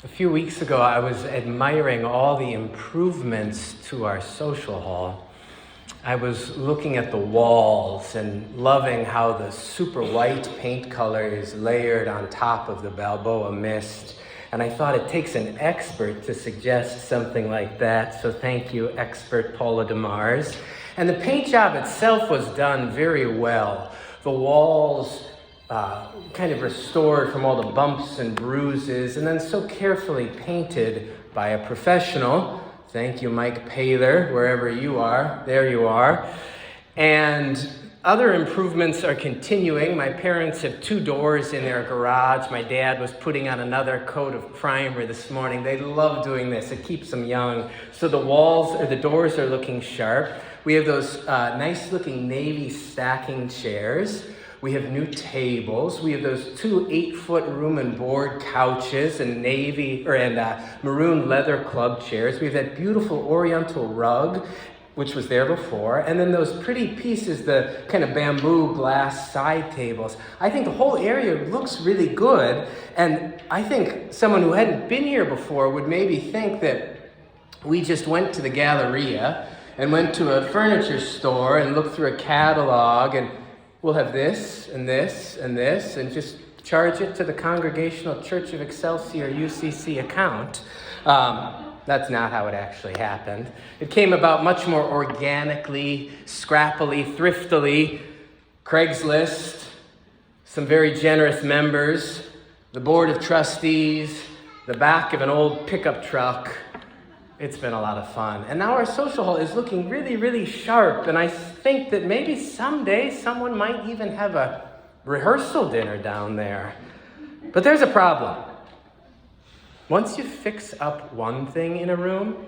A few weeks ago, I was admiring all the improvements to our social hall. I was looking at the walls and loving how the super white paint color is layered on top of the Balboa mist. And I thought it takes an expert to suggest something like that. So thank you, expert Paula DeMars. And the paint job itself was done very well. The walls kind of restored from all the bumps and bruises, and then so carefully painted by a professional. Thank you, Mike Paler, wherever you are. There you are. And other improvements are continuing. My parents have 2 doors in their garage. My dad was putting on another coat of primer this morning. They love doing this. It keeps them young. So the doors are looking sharp. We have those nice-looking navy stacking chairs. We have new tables. We have those 2 8-foot room and board couches and maroon leather club chairs. We have that beautiful oriental rug, which was there before. And then those pretty pieces, the kind of bamboo glass side tables. I think the whole area looks really good. And I think someone who hadn't been here before would maybe think that we just went to the Galleria and went to a furniture store and looked through a catalog and we'll have this and this and this and just charge it to the Congregational Church of Excelsior UCC account. That's not how it actually happened. It came about much more organically, scrappily, thriftily. Craigslist, some very generous members, the board of trustees, the back of an old pickup truck. It's been a lot of fun. And now our social hall is looking really, really sharp. And I think that maybe someday someone might even have a rehearsal dinner down there. But there's a problem. Once you fix up one thing in a room,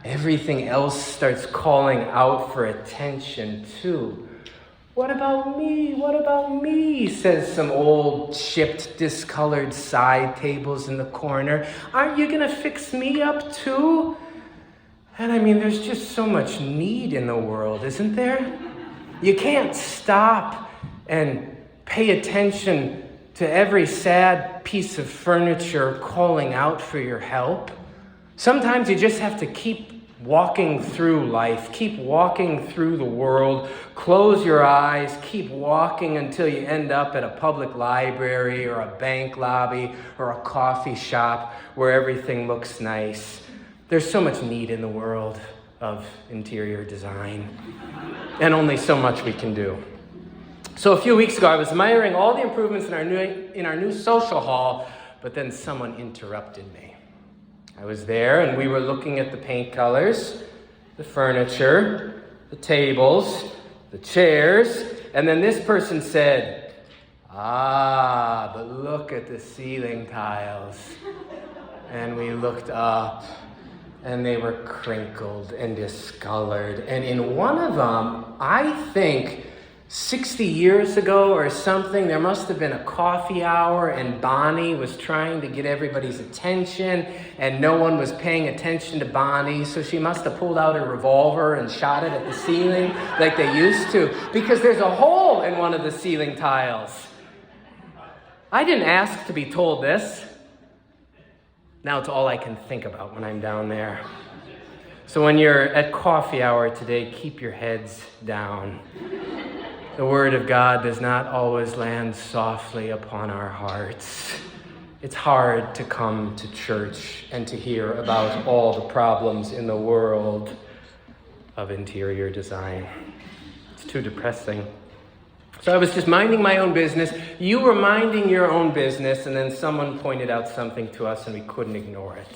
everything else starts calling out for attention too. What about me? What about me? Says some old, chipped, discolored side tables in the corner. Aren't you gonna fix me up too? And I mean, there's just so much need in the world, isn't there? You can't stop and pay attention to every sad piece of furniture calling out for your help. Sometimes you just have to keep walking through life, keep walking through the world, close your eyes, keep walking until you end up at a public library or a bank lobby or a coffee shop where everything looks nice. There's so much need in the world of interior design, and only so much we can do. So a few weeks ago, I was admiring all the improvements in our new social hall, but then someone interrupted me. I was there and we were looking at the paint colors, the furniture, the tables, the chairs, and then this person said, but look at the ceiling tiles. And we looked up and they were crinkled and discolored. And in one of them, I think 60 years ago or something, there must have been a coffee hour and Bonnie was trying to get everybody's attention and no one was paying attention to Bonnie, so she must have pulled out a revolver and shot it at the ceiling like they used to, because there's a hole in one of the ceiling tiles. I didn't ask to be told this. Now it's all I can think about when I'm down there. So when you're at coffee hour today, keep your heads down. The Word of God does not always land softly upon our hearts. It's hard to come to church and to hear about all the problems in the world of interior design. It's too depressing. So I was just minding my own business. You were minding your own business, and then someone pointed out something to us and we couldn't ignore it.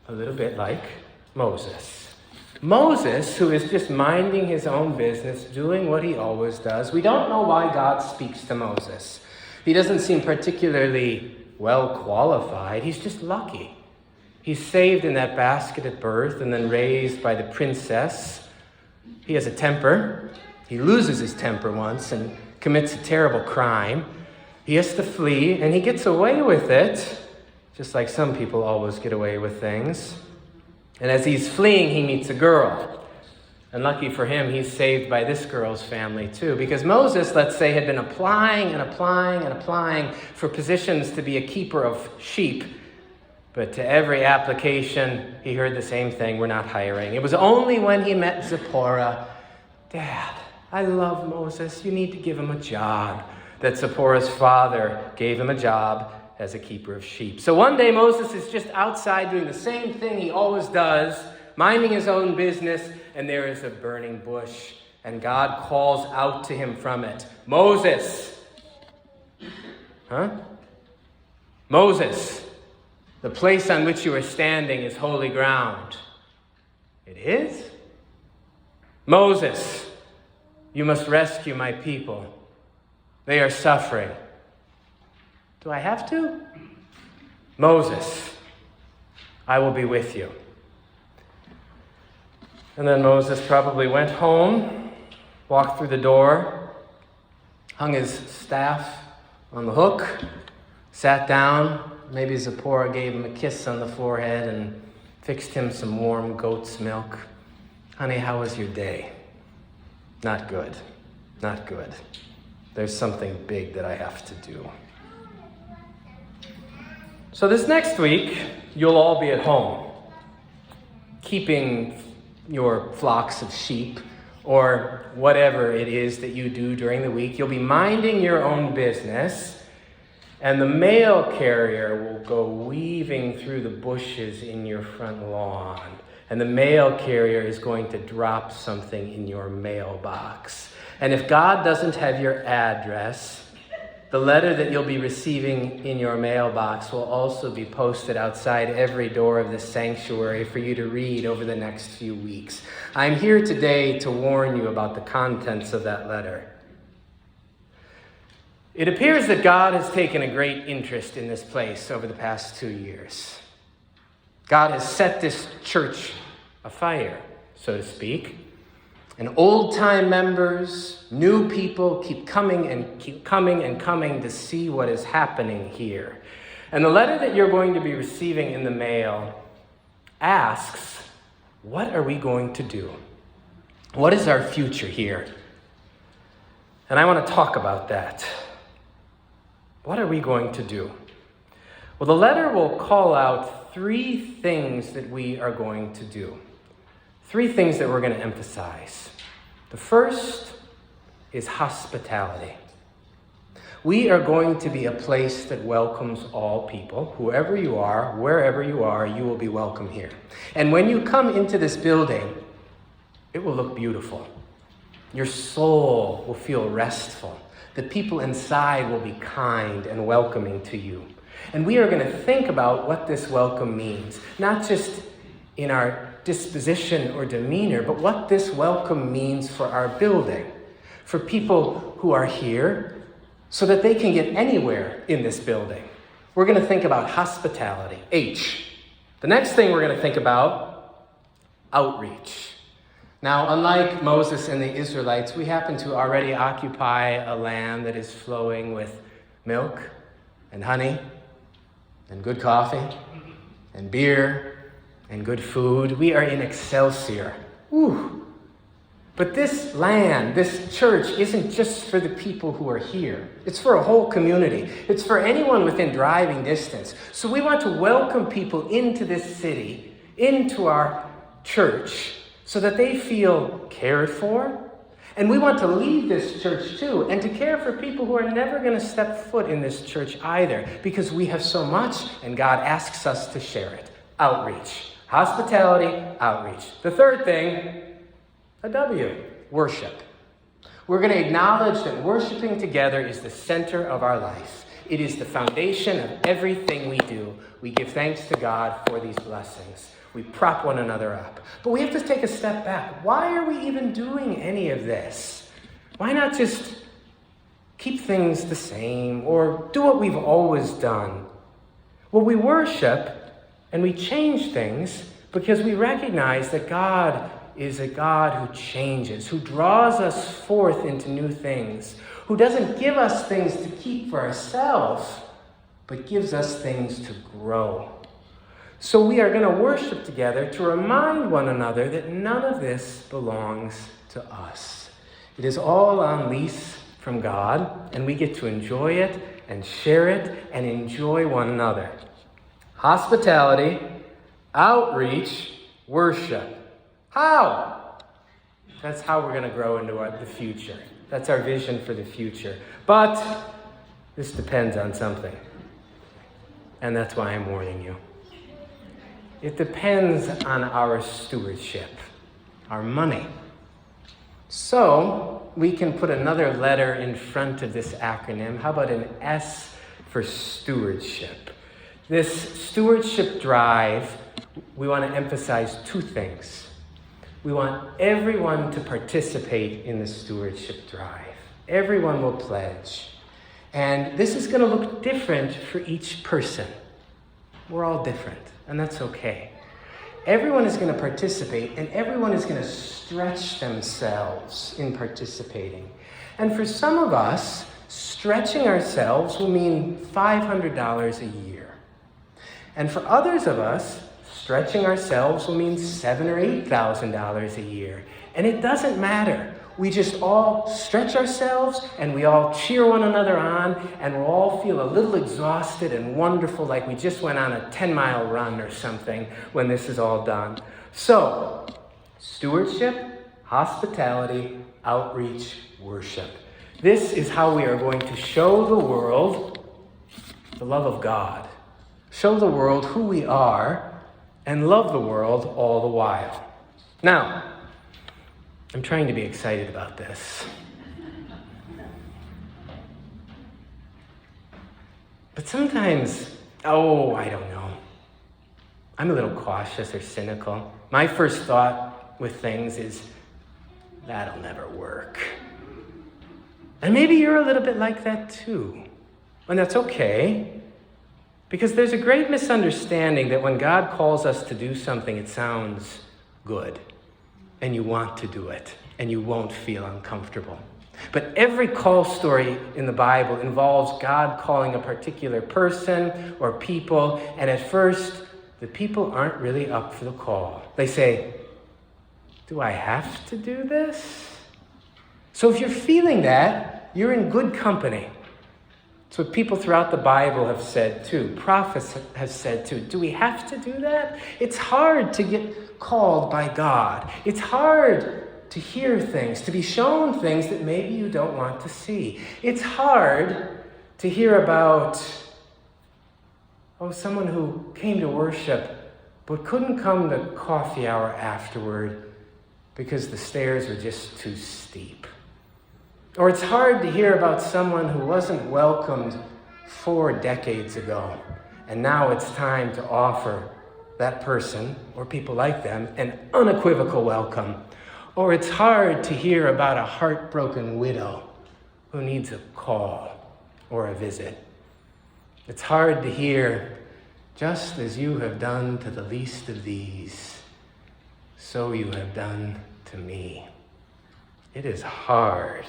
A little bit like Moses. Moses, who is just minding his own business, doing what he always does. We don't know why God speaks to Moses. He doesn't seem particularly well qualified. He's just lucky. He's saved in that basket at birth and then raised by the princess. He has a temper. He loses his temper once and commits a terrible crime. He has to flee, and he gets away with it, just like some people always get away with things. And as he's fleeing, he meets a girl. And lucky for him, he's saved by this girl's family too. Because Moses, let's say, had been applying for positions to be a keeper of sheep. But to every application, he heard the same thing: we're not hiring. It was only when he met Zipporah, Dad, I love Moses. You need to give him a job. That Zipporah's father gave him a job as a keeper of sheep. So one day Moses is just outside doing the same thing he always does, minding his own business, and there is a burning bush, and God calls out to him from it, Moses! Moses, the place on which you are standing is holy ground. It is? Moses, you must rescue my people. They are suffering. Do I have to? Moses, I will be with you. And then Moses probably went home, walked through the door, hung his staff on the hook, sat down. Maybe Zipporah gave him a kiss on the forehead and fixed him some warm goat's milk. Honey, how was your day? Not good. Not good. There's something big that I have to do. So this next week, you'll all be at home, keeping your flocks of sheep, or whatever it is that you do during the week. You'll be minding your own business, and the mail carrier will go weaving through the bushes in your front lawn. And the mail carrier is going to drop something in your mailbox. And if God doesn't have your address, the letter that you'll be receiving in your mailbox will also be posted outside every door of this sanctuary for you to read over the next few weeks. I'm here today to warn you about the contents of that letter. It appears that God has taken a great interest in this place over the past 2 years. God has set this church afire, so to speak. And old-time members, new people keep coming to see what is happening here. And the letter that you're going to be receiving in the mail asks, what are we going to do? What is our future here? And I want to talk about that. What are we going to do? Well, the letter will call out 3 things that we are going to do. 3 things that we're going to emphasize. The first is hospitality. We are going to be a place that welcomes all people. Whoever you are, wherever you are, you will be welcome here. And when you come into this building, it will look beautiful. Your soul will feel restful. The people inside will be kind and welcoming to you. And we are going to think about what this welcome means, not just in our disposition or demeanor, but what this welcome means for our building, for people who are here, so that they can get anywhere in this building. We're going to think about hospitality, H. The next thing we're going to think about, outreach. Now, unlike Moses and the Israelites, we happen to already occupy a land that is flowing with milk and honey and good coffee and beer and good food. We are in Excelsior. Woo. But this land, this church, isn't just for the people who are here. It's for a whole community. It's for anyone within driving distance. So we want to welcome people into this city, into our church, so that they feel cared for. And we want to lead this church too, and to care for people who are never going to step foot in this church either, because we have so much, and God asks us to share it. Outreach. Hospitality, outreach. The third thing, a W, worship. We're going to acknowledge that worshiping together is the center of our life. It is the foundation of everything we do. We give thanks to God for these blessings. We prop one another up. But we have to take a step back. Why are we even doing any of this? Why not just keep things the same or do what we've always done? Well, we worship and we change things because we recognize that God is a God who changes, who draws us forth into new things, who doesn't give us things to keep for ourselves, but gives us things to grow. So we are going to worship together to remind one another that none of this belongs to us. It is all on lease from God, and we get to enjoy it and share it and enjoy one another. Hospitality, outreach, worship. How? That's how we're going to grow into the future. That's our vision for the future. But this depends on something. And that's why I'm warning you. It depends on our stewardship, our money. So we can put another letter in front of this acronym. How about an S for stewardship? This stewardship drive, we want to emphasize two things. We want everyone to participate in the stewardship drive. Everyone will pledge. And this is going to look different for each person. We're all different, and that's okay. Everyone is going to participate, and everyone is going to stretch themselves in participating. And for some of us, stretching ourselves will mean $500 a year. And for others of us, stretching ourselves will mean $7,000 or $8,000 a year. And it doesn't matter. We just all stretch ourselves and we all cheer one another on and we'll all feel a little exhausted and wonderful, like we just went on a 10-mile run or something when this is all done. So, stewardship, hospitality, outreach, worship. This is how we are going to show the world the love of God. Show the world who we are and love the world all the while. Now, I'm trying to be excited about this. But sometimes, I don't know. I'm a little cautious or cynical. My first thought with things is, that'll never work. And maybe you're a little bit like that too. And that's okay. Because there's a great misunderstanding that when God calls us to do something, it sounds good. And you want to do it, and you won't feel uncomfortable. But every call story in the Bible involves God calling a particular person or people, and at first, the people aren't really up for the call. They say, do I have to do this? So if you're feeling that, you're in good company. It's what people throughout the Bible have said too. Prophets have said too. Do we have to do that? It's hard to get called by God. It's hard to hear things, to be shown things that maybe you don't want to see. It's hard to hear about, someone who came to worship but couldn't come to coffee hour afterward because the stairs were just too steep. Or it's hard to hear about someone who wasn't welcomed 4 decades ago, and now it's time to offer that person, or people like them, an unequivocal welcome. Or it's hard to hear about a heartbroken widow who needs a call or a visit. It's hard to hear, just as you have done to the least of these, so you have done to me. It is hard.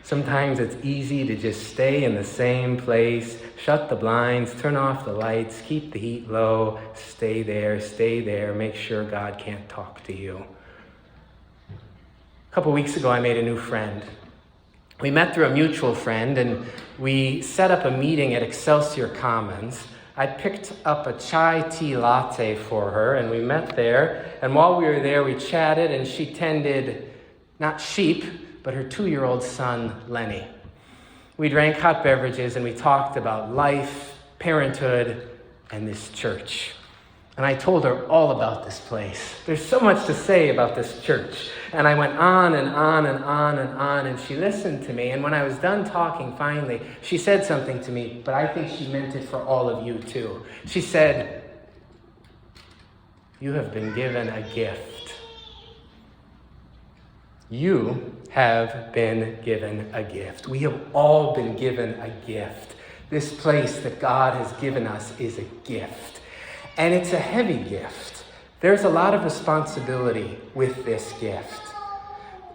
Sometimes it's easy to just stay in the same place, shut the blinds, turn off the lights, keep the heat low, stay there, make sure God can't talk to you. A couple weeks ago, I made a new friend. We met through a mutual friend, and we set up a meeting at Excelsior Commons. I picked up a chai tea latte for her, and we met there. And while we were there, we chatted, and she tended, not sheep, but her 2-year-old son, Lenny. We drank hot beverages and we talked about life, parenthood, and this church. And I told her all about this place. There's so much to say about this church. And I went on and on and on and on, and she listened to me. And when I was done talking, finally, she said something to me, but I think she meant it for all of you too. She said, "You have been given a gift. You have been given a gift." We have all been given a gift. This place that God has given us is a gift. And it's a heavy gift. There's a lot of responsibility with this gift.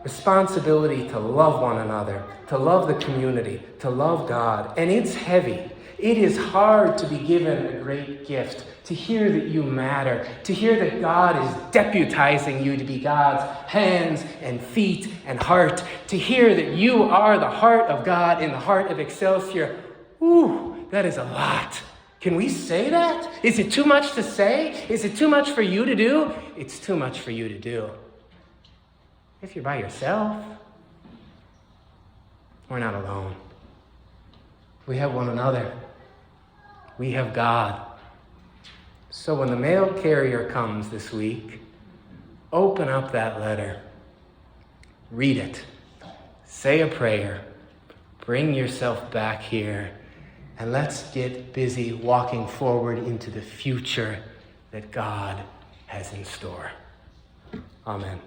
Responsibility to love one another, to love the community, to love God. And it's heavy. It is hard to be given a great gift, to hear that you matter, to hear that God is deputizing you to be God's hands and feet and heart, to hear that you are the heart of God in the heart of Excelsior. Ooh, that is a lot. Can we say that? Is it too much to say? Is it too much for you to do? It's too much for you to do. If you're by yourself, we're not alone. We have one another. We have God. So when the mail carrier comes this week, open up that letter. Read it. Say a prayer. Bring yourself back here. And let's get busy walking forward into the future that God has in store. Amen.